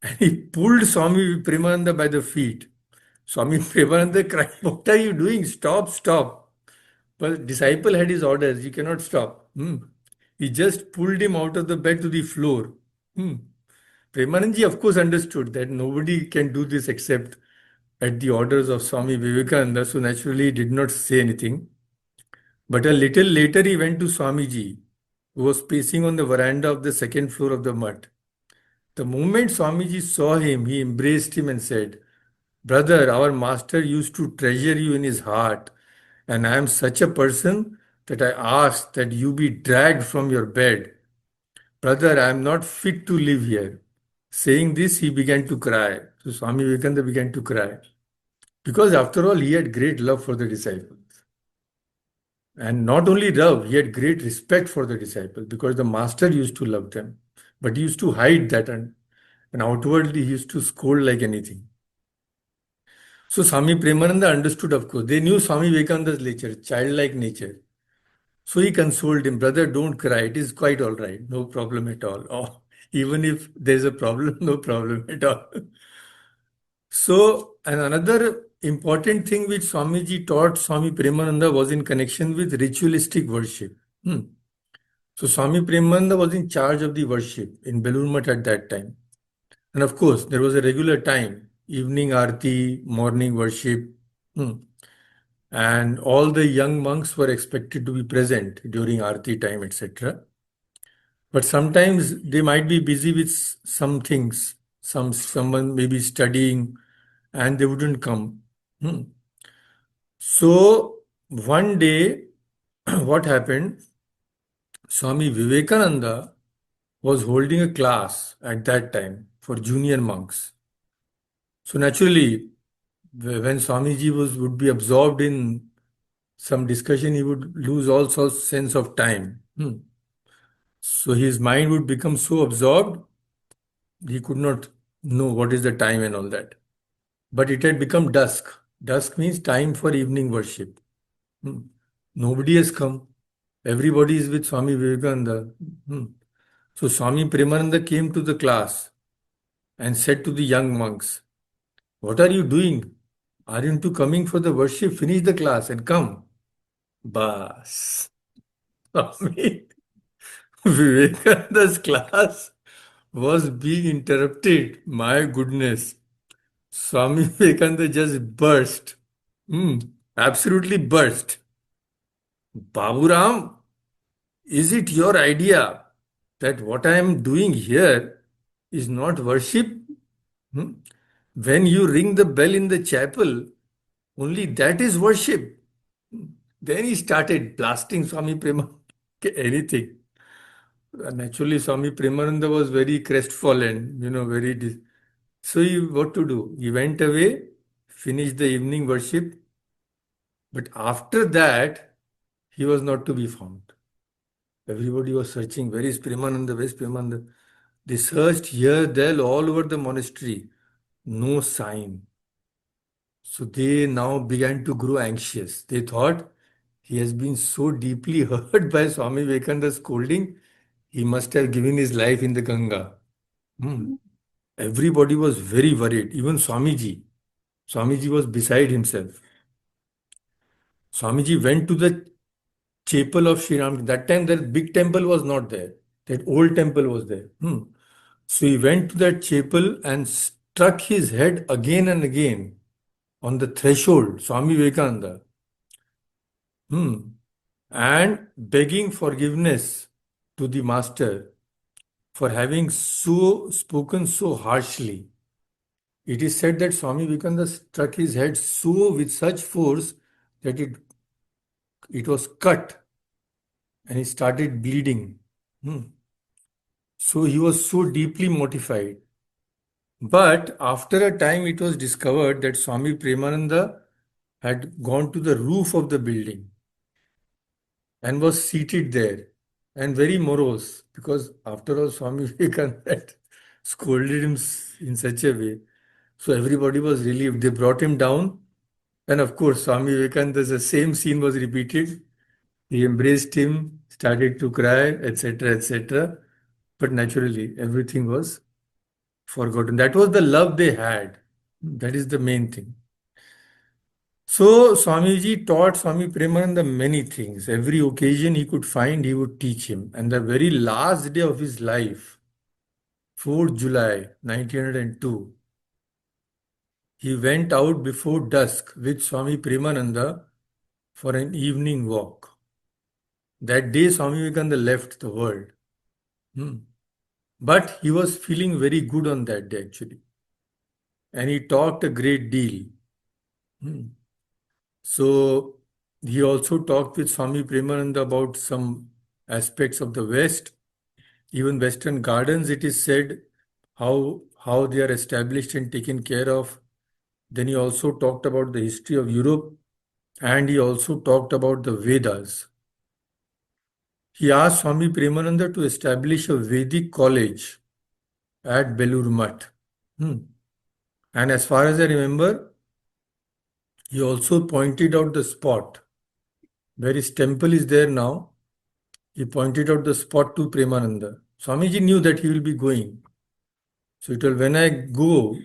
And he pulled Swami Premananda by the feet. Swami Premananda cried, what are you doing? Stop, stop. But disciple had his orders. He cannot stop. He just pulled him out of the bed to the floor. Premananji, of course, understood that nobody can do this except at the orders of Swami Vivekananda. So naturally, he did not say anything. But a little later, he went to Swamiji, who was pacing on the veranda of the second floor of the mutt. The moment Swamiji saw him, he embraced him and said, brother, our master used to treasure you in his heart, and I am such a person that I ask that you be dragged from your bed. Brother, I am not fit to live here. Saying this, he began to cry. So Swami Vivekananda began to cry. Because after all, he had great love for the disciples. And not only love, he had great respect for the disciples because the master used to love them. But he used to hide that, and outwardly he used to scold like anything. So Swami Premananda understood, of course. They knew Swami Vivekananda's nature, childlike nature. So he consoled him, brother, don't cry. It is quite all right. No problem at all. Oh, even if there's a problem, no problem at all. So, and another important thing which Swamiji taught Swami Premananda was in connection with ritualistic worship. So, Swami Premananda was in charge of the worship in Belur Math at that time. And of course, there was a regular time, evening arti, morning worship. And all the young monks were expected to be present during arti time, etc. But sometimes they might be busy with some things. Someone may be studying and they wouldn't come. So one day, what happened? Swami Vivekananda was holding a class at that time for junior monks. So naturally, when Swamiji would be absorbed in some discussion, he would lose all sorts sense of time. So his mind would become so absorbed, he could not know what is the time and all that. But it had become dusk. Dusk means time for evening worship. Nobody has come. Everybody is with Swami Vivekananda. So Swami Premananda came to the class and said to the young monks, what are you doing? Aren't you coming for the worship? Finish the class and come. Bas. Swami Vivekananda's class was being interrupted. My goodness. Swami Vivekananda just burst. Absolutely burst. Baburam, is it your idea that what I am doing here is not worship? When you ring the bell in the chapel, only that is worship. Then he started blasting Swami Premananda, anything. Naturally, Swami Premananda was very crestfallen, very. So, what to do? He went away, finished the evening worship, but after that, he was not to be found. Everybody was searching, where is Premananda, where is Premananda? They searched here, there, all over the monastery. No sign. So they now began to grow anxious. They thought he has been so deeply hurt by Swami Vivekananda's scolding, he must have given his life in the Ganga. Everybody was very worried, even Swamiji. Swamiji was beside himself. Swamiji went to the chapel of Sri Ram. That time, that big temple was not there. That old temple was there. So he went to that chapel and struck his head again and again on the threshold, Swami Vivekananda, and begging forgiveness to the master for having so spoken so harshly. It is said that Swami Vivekananda struck his head so with such force that it was cut and he started bleeding. So he was so deeply mortified. But after a time, it was discovered that Swami Premananda had gone to the roof of the building and was seated there and very morose because after all Swami Vivekananda had scolded him in such a way. So everybody was relieved. They brought him down and of course Swami Vivekananda, the same scene was repeated. He embraced him, started to cry, etc., etc. But naturally everything was forgotten. That was the love they had. That is the main thing. So Swamiji taught Swami Premananda many things. Every occasion he could find, he would teach him. And the very last day of his life, 4th July 1902, he went out before dusk with Swami Premananda for an evening walk. That day Swami Vivekananda left the world. Hmm. But he was feeling very good on that day actually. And he talked a great deal. Hmm. So he also talked with Swami Premananda about some aspects of the West, even Western gardens, it is said, how they are established and taken care of. Then he also talked about the history of Europe and he also talked about the Vedas. He asked Swami Premananda to establish a Vedic college at Belur Mutt. Hmm. And as far as I remember, he also pointed out the spot where his temple is there now. He pointed out the spot to Premananda. Swamiji knew that he will be going. So he told, when I go,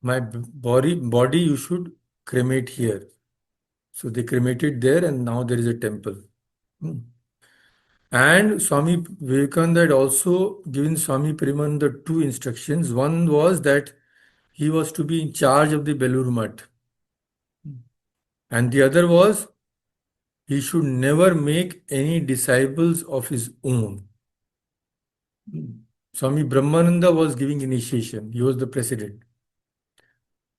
my body you should cremate here. So they cremated there and now there is a temple. Hmm. And Swami Vivekananda had also given Swami Premananda two instructions. One was that he was to be in charge of the Belur Mutt. And the other was he should never make any disciples of his own. Swami Brahmananda was giving initiation. He was the president.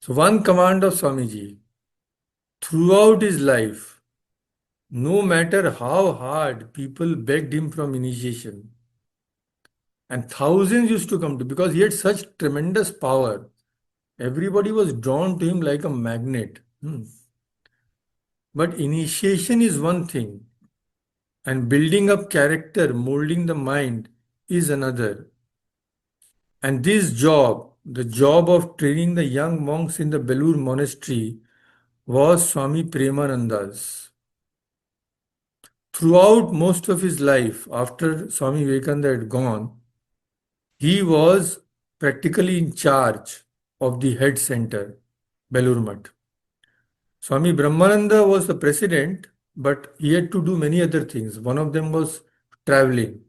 So one command of Swamiji throughout his life, no matter how hard people begged him from initiation, and thousands used to come to because he had such tremendous power. Everybody was drawn to him like a magnet. But initiation is one thing, and building up character, molding the mind is another. And this job, the job of training the young monks in the Belur monastery, was Swami Premananda's. Throughout most of his life, after Swami Vivekananda had gone, he was practically in charge of the head center, Belur Mutt. Swami Brahmananda was the president, but he had to do many other things. One of them was traveling,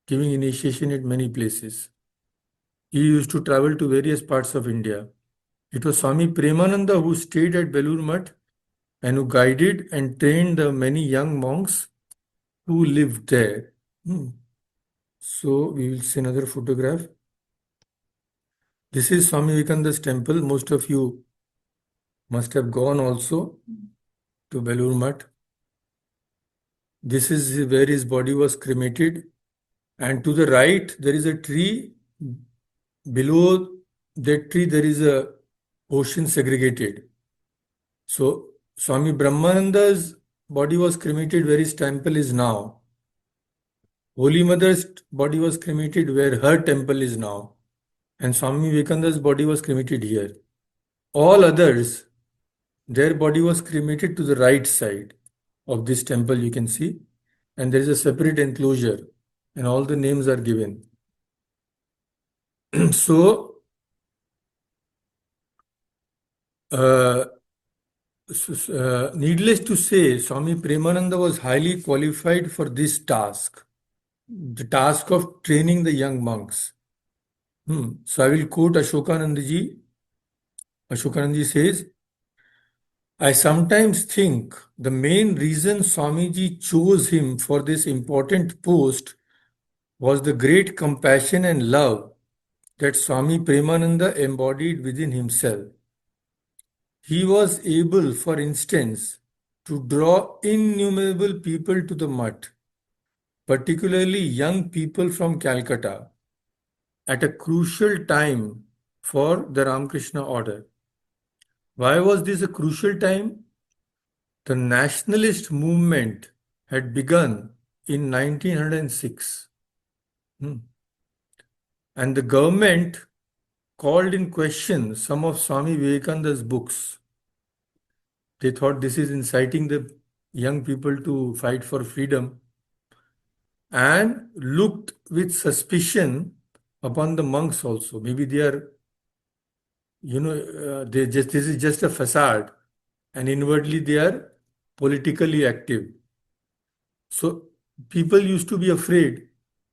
giving initiation at many places. He used to travel to various parts of India. It was Swami Premananda who stayed at Belur Mutt and who guided and trained the many young monks who lived there. So we will see another photograph. This is Swami Vivekananda's temple. Most of you must have gone also to Belur Mutt. This is where his body was cremated. And to the right, there is a tree. Below that tree, there is a ocean segregated. So Swami Brahmananda's body was cremated where his temple is now. Holy Mother's body was cremated where her temple is now. And Swami Vivekananda's body was cremated here. All others, their body was cremated to the right side of this temple, you can see. And there is a separate enclosure and all the names are given. So, uh, needless to say, Swami Premananda was highly qualified for this task, the task of training the young monks. So I will quote Ashokananda ji. Ashokananda ji says, I sometimes think the main reason Swamiji chose him for this important post was the great compassion and love that Swami Premananda embodied within himself. He was able, for instance, to draw innumerable people to the mutt, particularly young people from Calcutta, at a crucial time for the Ramakrishna order. Why was this a crucial time? The nationalist movement had begun in 1906. Hmm. And the government called in question some of Swami Vivekananda's books. They thought this is inciting the young people to fight for freedom and looked with suspicion upon the monks also. Maybe they are, they just this is just a facade, and inwardly they are politically active. So people used to be afraid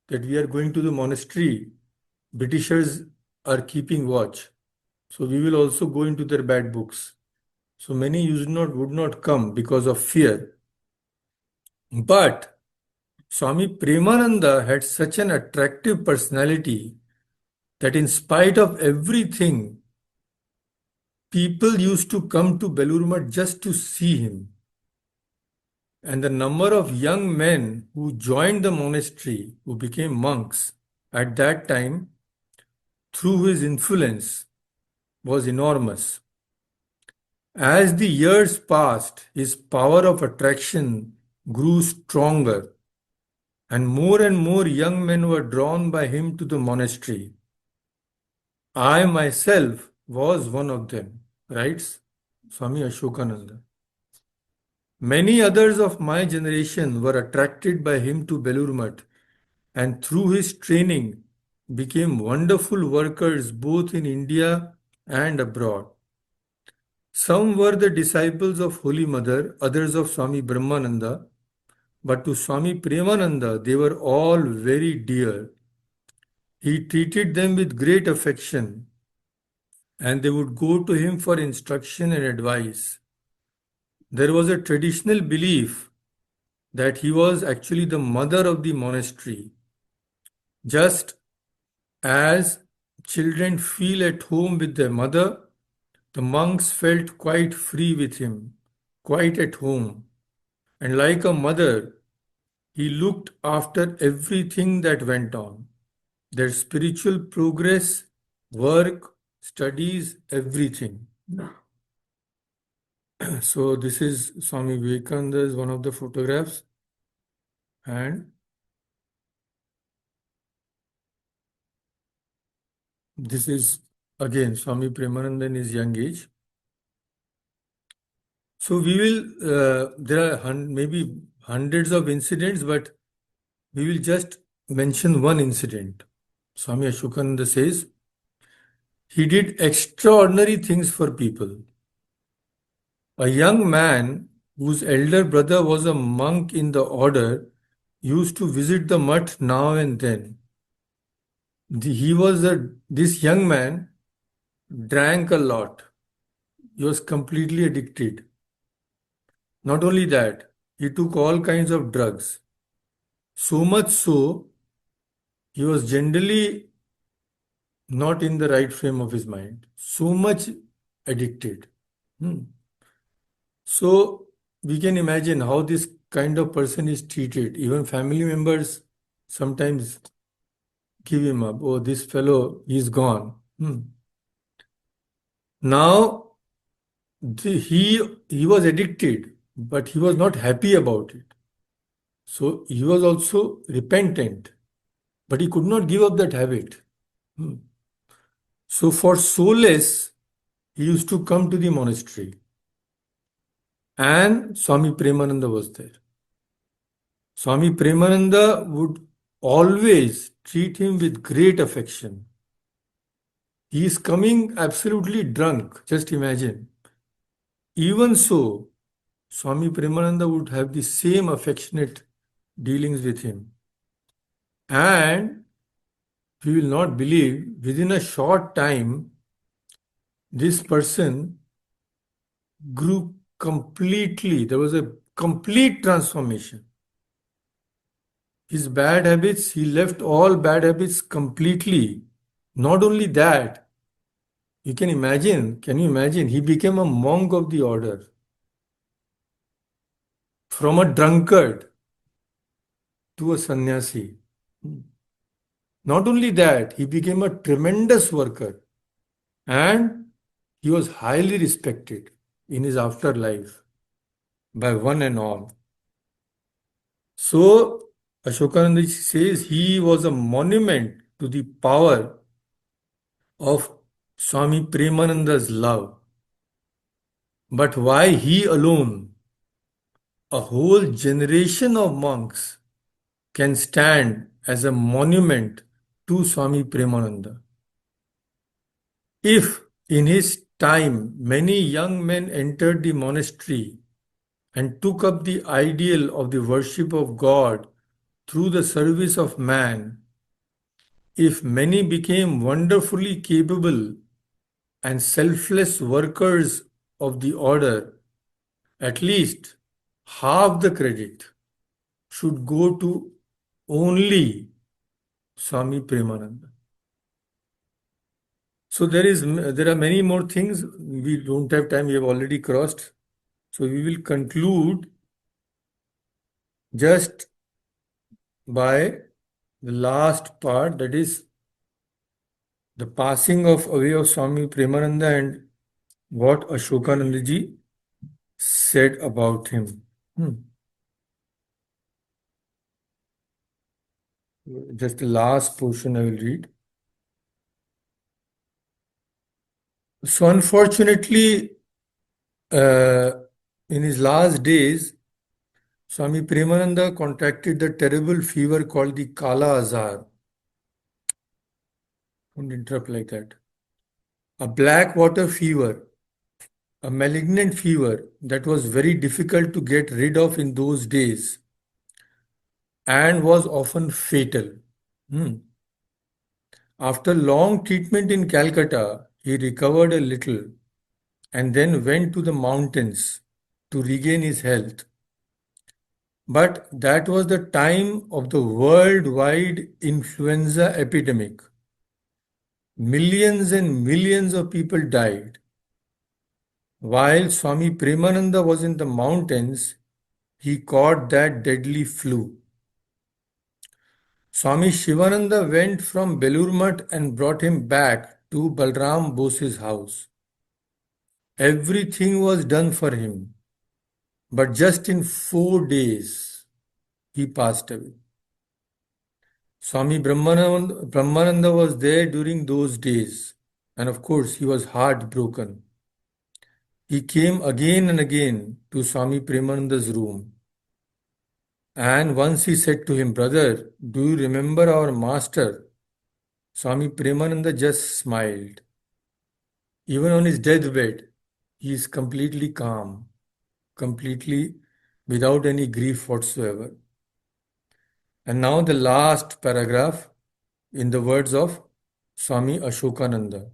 that we are going to the monastery, Britishers are keeping watch. So we will also go into their bad books. So many would not come because of fear. But Swami Premananda had such an attractive personality that in spite of everything, people used to come to Belur just to see him. And the number of young men who joined the monastery, who became monks at that time, through his influence, was enormous. As the years passed, his power of attraction grew stronger, and more young men were drawn by him to the monastery. I myself was one of them, writes Swami Ashokananda. Many others of my generation were attracted by him to Belur and through his training became wonderful workers both in India and abroad. Some were the disciples of Holy Mother, others of Swami Brahmananda, but to Swami Premananda they were all very dear. He treated them with great affection and they would go to him for instruction and advice. There was a traditional belief that he was actually the mother of the monastery. Just as children feel at home with their mother, the monks felt quite free with him, quite at home. And like a mother, he looked after everything that went on, their spiritual progress, work, studies, everything. So this is Swami Vivekananda's one of the photographs, and this is again Swami Premananda in his young age. So we will, there are maybe hundreds of incidents, but we will just mention one incident. Swami Ashokananda says, he did extraordinary things for people. A young man whose elder brother was a monk in the order used to visit the mutt now and then. This young man drank a lot. He was completely addicted. Not only that, he took all kinds of drugs. So much so, he was generally not in the right frame of his mind. So much addicted. Hmm. So we can imagine how this kind of person is treated. Even family members sometimes give him up. Oh, this fellow, he's gone. Hmm. Now, he was addicted, but he was not happy about it. So he was also repentant, but he could not give up that habit. Hmm. So for solace, he used to come to the monastery, and Swami Premananda was there. Swami Premananda would always treat him with great affection. He is coming absolutely drunk, just imagine. Even so, Swami Premananda would have the same affectionate dealings with him. And we will not believe, within a short time, this person grew completely. There was a complete transformation. His bad habits, he left all bad habits completely. Not only that, can you imagine? He became a monk of the order. From a drunkard to a sannyasi. Not only that, he became a tremendous worker and he was highly respected in his afterlife by one and all. So, Ashokananda says he was a monument to the power of Swami Premananda's love. But why he alone? A whole generation of monks can stand as a monument to Swami Premananda. If in his time many young men entered the monastery and took up the ideal of the worship of God through the service of man, if many became wonderfully capable and selfless workers of the order, at least half the credit should go to only Swami Premananda. So there are many more things. We don't have time. We have already crossed. So we will conclude just by the last part, that is the passing of away of Swami Premananda and what Ashokananda ji said about him. Just the last portion I will read. So unfortunately, uh, in his last days, Swami Premananda contracted the terrible fever called the Kala Azar. Don't interrupt like that. A black water fever, a malignant fever that was very difficult to get rid of in those days and was often fatal. Hmm. After long treatment in Calcutta, he recovered a little and then went to the mountains to regain his health. But that was the time of the worldwide influenza epidemic. Millions and millions of people died. While Swami Premananda was in the mountains, he caught that deadly flu. Swami Shivananda went from Belur and brought him back to Balram Bose's house. Everything was done for him, but just in 4 days he passed away. Swami Brahmananda was there during those days, and of course he was heartbroken. He came again and again to Swami Premananda's room. And once he said to him, "Brother, do you remember our master?" Swami Premananda just smiled. Even on his deathbed, he is completely calm, completely without any grief whatsoever. And now the last paragraph in the words of Swami Ashokananda.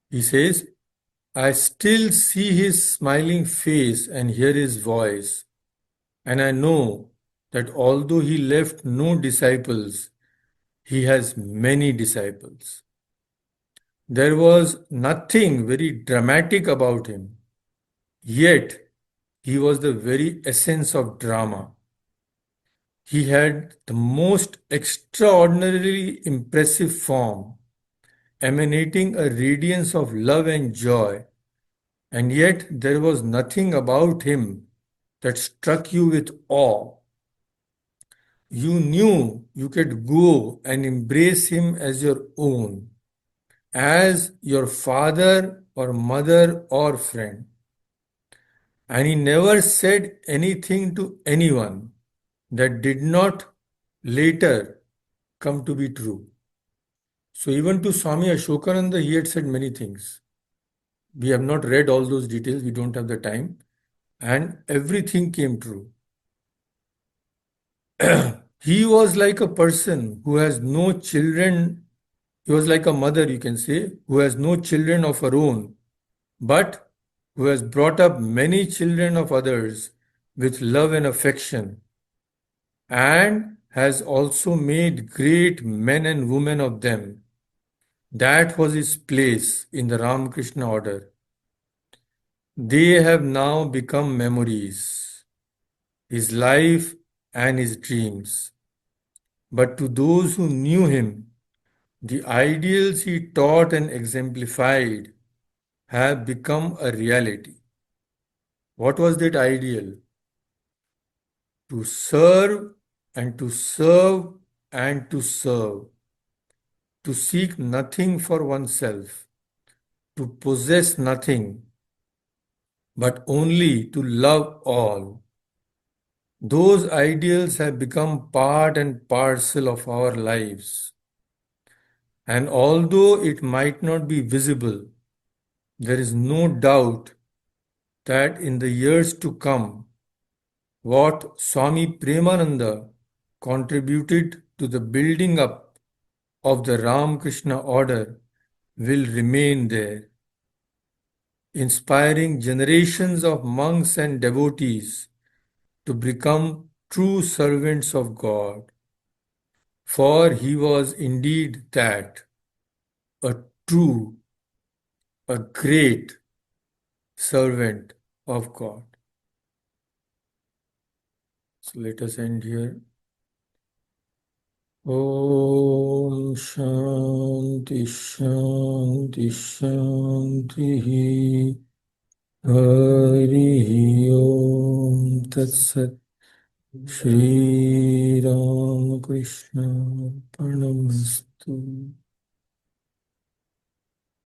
He says, "I still see his smiling face and hear his voice, and I know that although he left no disciples, he has many disciples." There was nothing very dramatic about him, yet he was the very essence of drama. He had the most extraordinarily impressive form, emanating a radiance of love and joy, and yet there was nothing about him that struck you with awe. You knew you could go and embrace him as your own, as your father or mother or friend. And he never said anything to anyone that did not later come to be true. So even to Swami Ashokananda, he had said many things. We have not read all those details, we don't have the time, and everything came true. He was like a person who has no children. He was like a mother, you can say, who has no children of her own, but who has brought up many children of others with love and affection, and has also made great men and women of them. That was his place in the Ramakrishna order. They have now become memories, his life and his dreams. But to those who knew him, the ideals he taught and exemplified have become a reality. What was that ideal? to serve and to serve and to serve, to seek nothing for oneself, to possess nothing, but only to love all. Those ideals have become part and parcel of our lives. And although it might not be visible, there is no doubt that in the years to come, what Swami Premananda contributed to the building up of the Ramakrishna order will remain there, inspiring generations of monks and devotees to become true servants of God. For he was indeed that, a true, a great servant of God. So let us end here. Om Shanti Shanti Shanti Hari Om Tat Sat Shri Ramakrishna Paramastu.